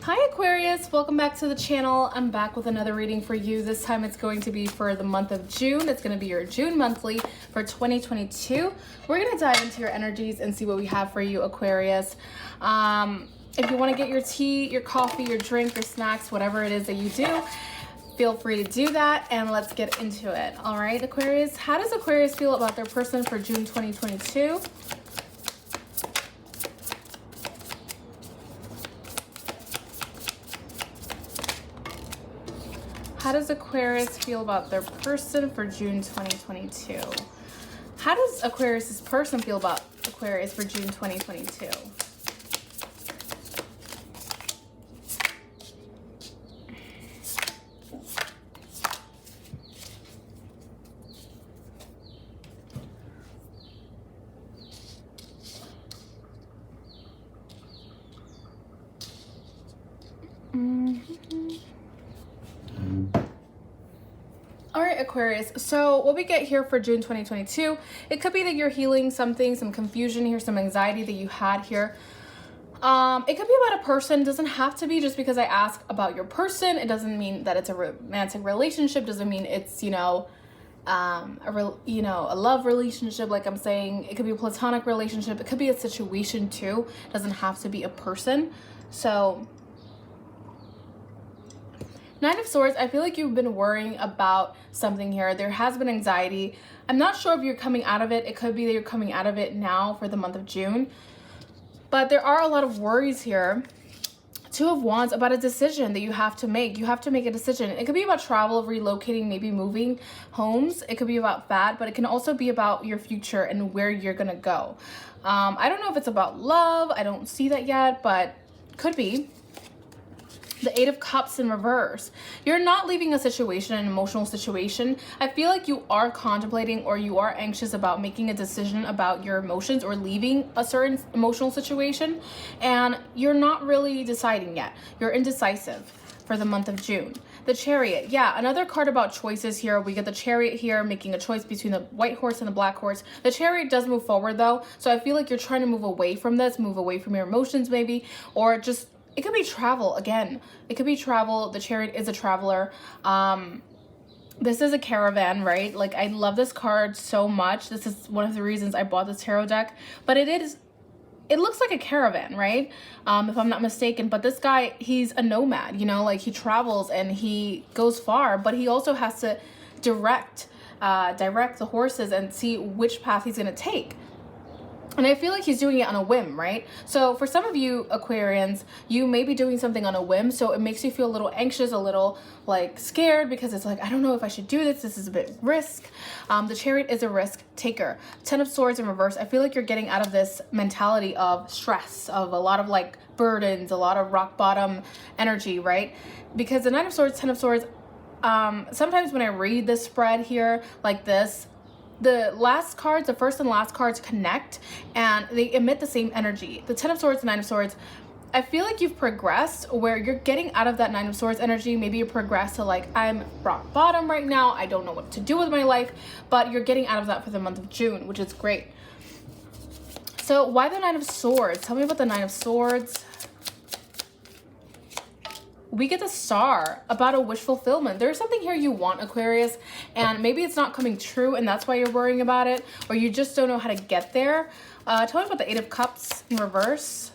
Hi Aquarius, welcome back to the channel. I'm back with another reading for you. This time it's going to be for the month of June. It's going to be your June monthly for 2022. We're going to dive into your energies and see what we have for you, Aquarius. If you want to get your tea, your coffee, your drink, your snacks, whatever it is that you do, feel free to do that, and let's get into it. All right, Aquarius, how does Aquarius feel about their person for June 2022? How does Aquarius feel about their person for June 2022? How does Aquarius's person feel about Aquarius for June 2022? All right, Aquarius, so what we get here for June 2022, it could be that you're healing something, some confusion here, some anxiety that you had here. It could be about a person. It doesn't have to be just because I ask about your person. It doesn't mean that it's a romantic relationship. Doesn't mean it's, a love relationship, like I'm saying. It could be a platonic relationship. It could be a situation too. It doesn't have to be a person. So Nine of Swords, I feel like you've been worrying about something here. There has been anxiety. I'm not sure if you're coming out of it. It could be that you're coming out of it now for the month of June. But there are a lot of worries here. Two of Wands about a decision that you have to make. You have to make a decision. It could be about travel, relocating, maybe moving homes. It could be about that, but it can also be about your future and where you're going to go. I don't know if it's about love. I don't see that yet, but could be. The Eight of Cups in reverse. You're not leaving a situation, an emotional situation. I feel like you are contemplating or you are anxious about making a decision about your emotions or leaving a certain emotional situation, and you're not really deciding yet. You're indecisive for the month of June. The Chariot. Yeah, another card about choices here. We get the Chariot here, making a choice between the white horse and the black horse. The Chariot does move forward though, so I feel like you're trying to move away from this, move away from your emotions maybe, or just it could be travel again. It could be travel. The Chariot is a traveler. This is a caravan, right? Like, I love this card so much. This is one of the reasons I bought this tarot deck. But it looks like a caravan, right? If I'm not mistaken. But this guy, he's a nomad, like he travels and he goes far, but he also has to direct the horses and see which path he's gonna take. And I feel like he's doing it on a whim, right? So for some of you Aquarians, you may be doing something on a whim, so it makes you feel a little anxious, a little like scared, because it's like, I don't know if I should do this. This is a bit risk. The Chariot is a risk taker. Ten of Swords in reverse. I feel like you're getting out of this mentality of stress, of a lot of like burdens, a lot of rock bottom energy, right? Because the Nine of Swords, Ten of Swords, sometimes when I read this spread here like this, the last cards, the first and last cards connect and they emit the same energy. The Ten of Swords, Nine of Swords, I feel like you've progressed where you're getting out of that Nine of Swords energy. Maybe you progress to like, I'm rock bottom right now. I don't know what to do with my life, but you're getting out of that for the month of June, which is great. So why the Nine of Swords? Tell me about the Nine of Swords. We get the Star about a wish fulfillment. There's something here you want, Aquarius, and maybe it's not coming true and that's why you're worrying about it, or you just don't know how to get there. Tell me about the Eight of Cups in reverse.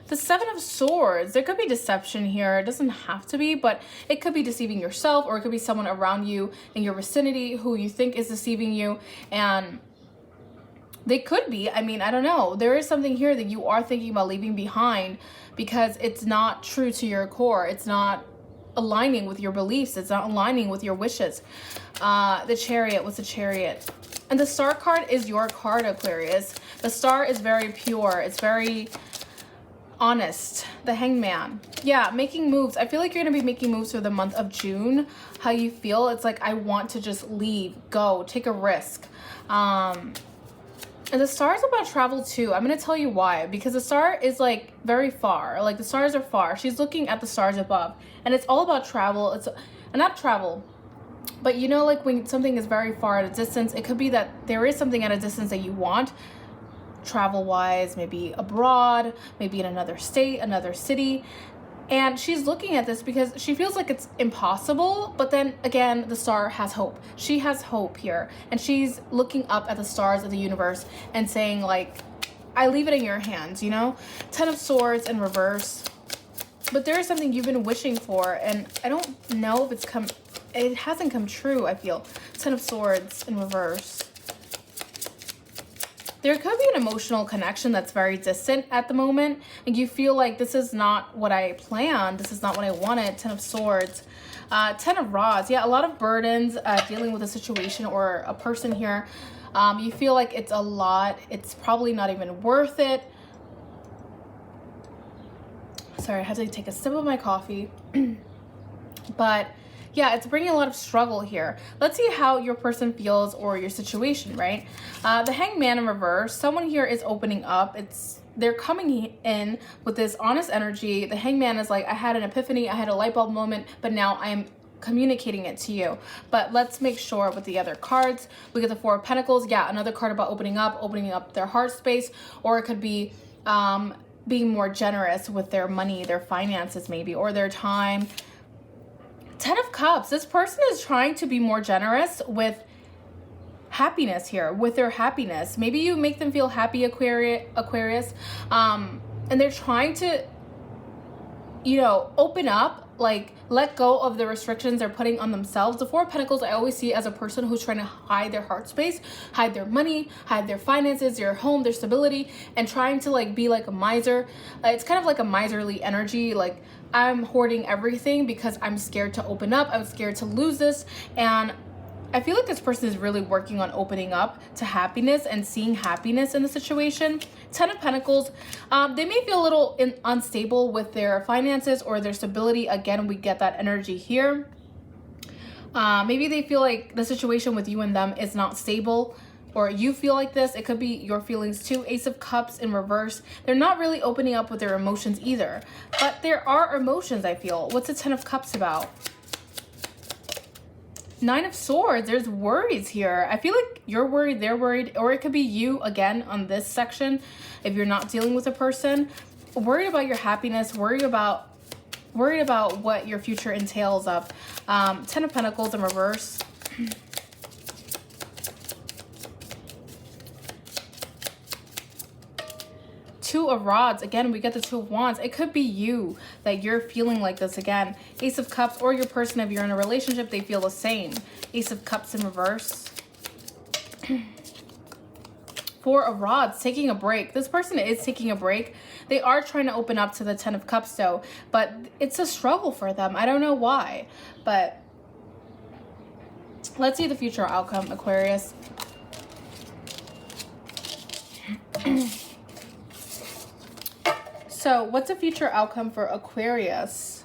The Seven of Swords. There could be deception here. It doesn't have to be, but it could be deceiving yourself, or it could be someone around you in your vicinity who you think is deceiving you, and they could be. I mean, I don't know. There is something here that you are thinking about leaving behind because it's not true to your core. It's not aligning with your beliefs. It's not aligning with your wishes. The Chariot. What's the Chariot? And the Star card is your card, Aquarius. The Star is very pure. It's very honest. The Hangman. Yeah, making moves. I feel like you're going to be making moves for the month of June. How you feel? It's like, I want to just leave, go, take a risk. And the Star is about travel too. I'm going to tell you why. Because the Star is like very far. Like the stars are far. She's looking at the stars above. And it's all about travel. It's not travel. But like when something is very far at a distance, it could be that there is something at a distance that you want. travel-wise, maybe abroad, maybe in another state, another city. And she's looking at this because she feels like it's impossible, but then again, the star has hope. She has hope here, and she's looking up at the stars of the universe and saying like, I leave it in your hands, you know? 10 of Swords in reverse. But there is something you've been wishing for, and I don't know if it hasn't come true, I feel. 10 of Swords in reverse. There could be an emotional connection that's very distant at the moment, and you feel like this is not what I planned, this is not what I wanted. 10 of Swords. 10 of Rods. Yeah, a lot of burdens dealing with a situation or a person here. You feel like it's a lot. It's probably not even worth it. Sorry, I had to take a sip of my coffee. But yeah, it's bringing a lot of struggle here. Let's see how your person feels or your situation, right? The Hanged Man in reverse. Someone here is opening up. They're coming in with this honest energy. The Hanged Man is like, I had an epiphany, I had a light bulb moment, but now I am communicating it to you. But let's make sure with the other cards. We get the Four of Pentacles. Yeah, another card about opening up their heart space, or it could be being more generous with their money, their finances maybe, or their time. 10 of Cups. This person is trying to be more generous with happiness here, with their happiness. Maybe you make them feel happy, Aquarius, and they're trying to, you know, open up, like let go of the restrictions they're putting on themselves. The Four of Pentacles I always see as a person who's trying to hide their heart space, hide their money, hide their finances, their home, their stability, and trying to like be like a miser. It's kind of like a miserly energy, like I'm hoarding everything because I'm scared to open up, I'm scared to lose this. And I feel like this person is really working on opening up to happiness and seeing happiness in the situation. 10 of Pentacles, they may feel a little unstable with their finances or their stability. Again, we get that energy here. Maybe they feel like the situation with you and them is not stable, or you feel like this. It could be your feelings too. Ace of Cups in reverse. They're not really opening up with their emotions either, but there are emotions, I feel. What's the 10 of Cups about? 9 of Swords, there's worries here. I feel like you're worried, they're worried, or it could be you again on this section if you're not dealing with a person. Worried about your happiness, worried about what your future entails of. 10 of Pentacles in reverse. Two of Rods. Again, we get the Two of Wands. It could be you that you're feeling like this again. Ace of Cups, or your person, if you're in a relationship, they feel the same. Ace of Cups in reverse. Four of Rods, taking a break. This person is taking a break. They are trying to open up to the 10 of Cups though, but it's a struggle for them. I don't know why, but let's see the future outcome, Aquarius. So what's the future outcome for Aquarius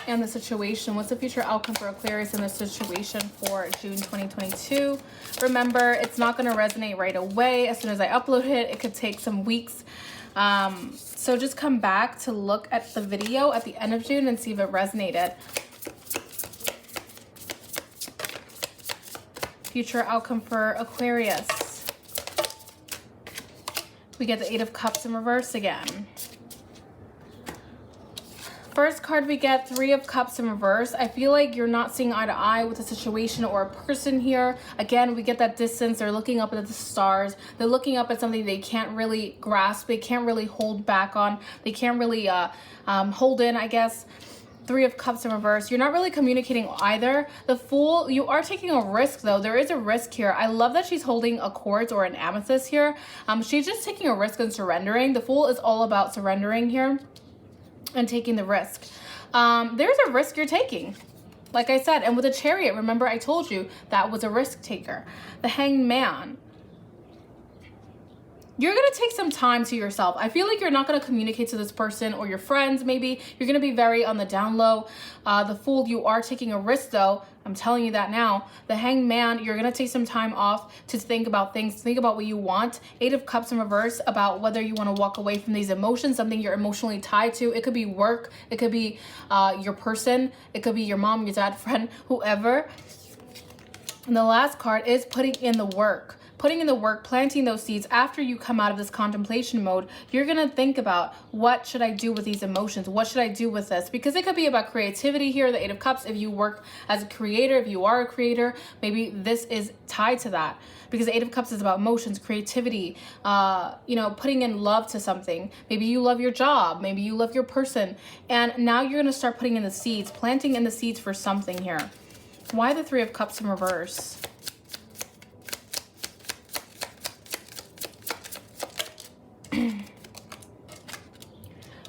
and the situation? What's the future outcome for Aquarius and the situation for June 2022? Remember, it's not going to resonate right away. As soon as I upload it, it could take some weeks. So just come back to look at the video at the end of June and see if it resonated. Future outcome for Aquarius. We get the 8 of Cups in reverse again. First card we get 3 of Cups in reverse. I feel like you're not seeing eye to eye with a situation or a person here. Again, we get that distance. They're looking up at the stars. They're looking up at something they can't really grasp. They can't really hold back on. They can't really hold in, I guess. 3 of Cups in reverse. You're not really communicating either. The Fool, you are taking a risk though. There is a risk here. I love that she's holding a quartz or an amethyst here. She's just taking a risk and surrendering. The Fool is all about surrendering here and taking the risk. There's a risk you're taking, like I said. And with the Chariot, remember I told you that was a risk taker. The Hanged Man. You're going to take some time to yourself. I feel like you're not going to communicate to this person or your friends maybe. You're going to be very on the down low. The Fool, you are taking a risk though. I'm telling you that now. The Hanged Man, you're going to take some time off to think about things, think about what you want. 8 of Cups in reverse, about whether you want to walk away from these emotions, something you're emotionally tied to. It could be work. It could be your person. It could be your mom, your dad, friend, whoever. And the last card is putting in the work. putting in the work, planting those seeds. After you come out of this contemplation mode, you're gonna think about, what should I do with these emotions? What should I do with this? Because it could be about creativity here, the Eight of Cups. If you work as a creator, if you are a creator, maybe this is tied to that. Because the Eight of Cups is about emotions, creativity, you know, putting in love to something. Maybe you love your job, maybe you love your person. And now you're gonna start putting in the seeds, planting in the seeds for something here. Why the Three of Cups in reverse?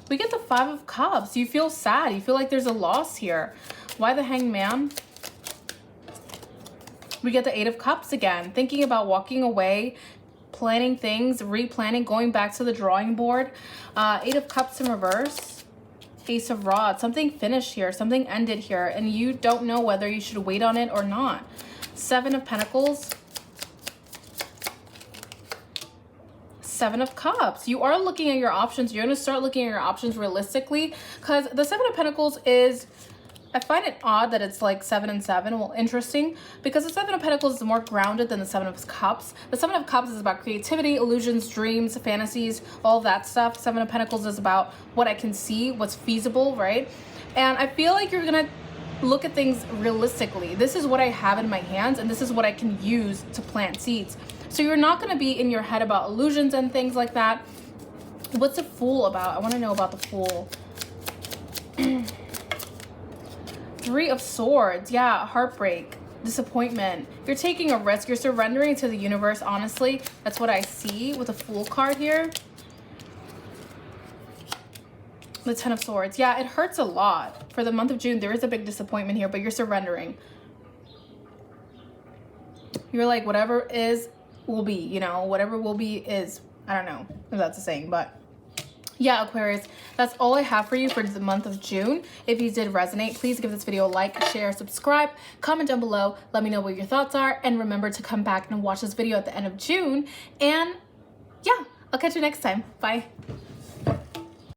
We get the Five of Cups. You feel sad. You feel like there's a loss here. Why the Hanged Man? We get the Eight of Cups again. Thinking about walking away, planning things, replanning, going back to the drawing board. Eight of Cups in reverse. Ace of Rods. Something finished here. Something ended here. And you don't know whether you should wait on it or not. Seven of Pentacles. Seven of Cups. You are looking at your options. You're going to start looking at your options realistically, because the Seven of Pentacles is, I find it odd that it's like 7 and 7. Well, interesting, because the Seven of Pentacles is more grounded than the Seven of Cups. The Seven of Cups is about creativity, illusions, dreams, fantasies, all that stuff. Seven of Pentacles is about what I can see, what's feasible, right? And I feel like you're going to look at things realistically. This is what I have in my hands, and this is what I can use to plant seeds. So you're not going to be in your head about illusions and things like that. What's the Fool about? I want to know about the Fool. Three of Swords. Yeah, heartbreak, disappointment. You're taking a risk. You're surrendering to the universe, honestly. That's what I see with the Fool card here. The Ten of Swords. Yeah, it hurts a lot. For the month of June, there is a big disappointment here, but you're surrendering. You're like, whatever is, will be, you know, whatever will be is. I don't know if that's a saying, but yeah, Aquarius, that's all I have for you for the month of June. If you did resonate, please give this video a like, share, subscribe, comment down below. Let me know what your thoughts are, and remember to come back and watch this video at the end of June. And yeah, I'll catch you next time. Bye.